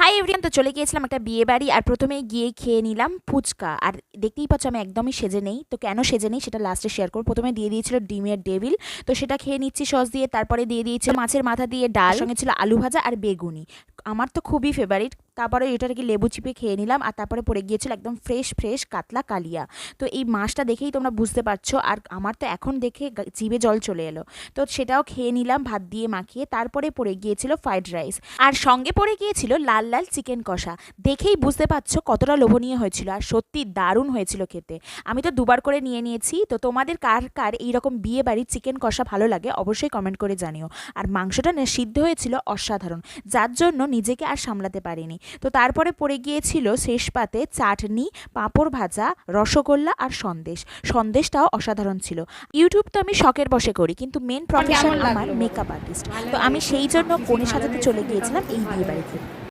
Hi everyone, তো চলে গিয়েছিলাম একটা বিয়ে বাড়ি। আর প্রথমে গিয়ে খেয়ে নিলাম ফুচকা। আর দেখতেই পাচ্ছ আমি একদমই সেজে নেই, তো কেন সেজে নেই সেটা লাস্টে শেয়ার করব। প্রথমে দিয়ে দিয়েছিল ডিমের ডেভিল, তো সেটা খেয়ে নিচ্ছি সস দিয়ে। তারপরে দিয়ে দিয়েছিল মাছের মাথা দিয়ে ডাল, সঙ্গে ছিল আলু ভাজা আর বেগুনি। আমার তো খুবই ফেভারিট। তারপরে এটাকে লেবু চিপে খেয়ে নিলাম। আর তারপরে পড়ে গিয়েছিল একদম ফ্রেশ ফ্রেশ কাতলা কালিয়া। তো এই মাছটা দেখেই তোমরা বুঝতে পারছো, আর আমার তো এখন দেখে জিভে জল চলে এলো। তো সেটাও খেয়ে নিলাম ভাত দিয়ে মাখিয়ে। তারপরে পড়ে গিয়েছিল ফ্রাইড রাইস, আর সঙ্গে পড়ে গিয়েছিল লাল লাল চিকেন কষা। দেখেই বুঝতে পারছো কতটা লোভনীয় হয়েছিল, আর সত্যি দারুণ হয়েছিল খেতে। আমি তো দুবার করে নিয়ে নিয়েছি। তো তোমাদের কার কার এইরকম বিয়ে বাড়ির চিকেন কষা ভালো লাগে অবশ্যই কমেন্ট করে জানিও। আর মাংসটা না সিদ্ধ হয়েছিল অসাধারণ, যার জন্য নিজেকে আর সামলাতে পারিনি। তো তারপরে পড়ে গিয়েছিল শেষ পাতে চাটনি, পাঁপড় ভাজা, রসগোল্লা আর সন্দেশটাও অসাধারণ ছিল। ইউটিউব তো আমি শখের বসে করি, কিন্তু মেন প্রফেশন কেমন আমার লাগলো বলো? Makeup artist. ভালো তো আমি লেগেছে? সেই জন্য বেশি কনে ভালো সাজাতে লেগেছে চলে না গিয়েছিলাম খুব এই ভালো বিয়ে বাড়িতে। লেগেছে?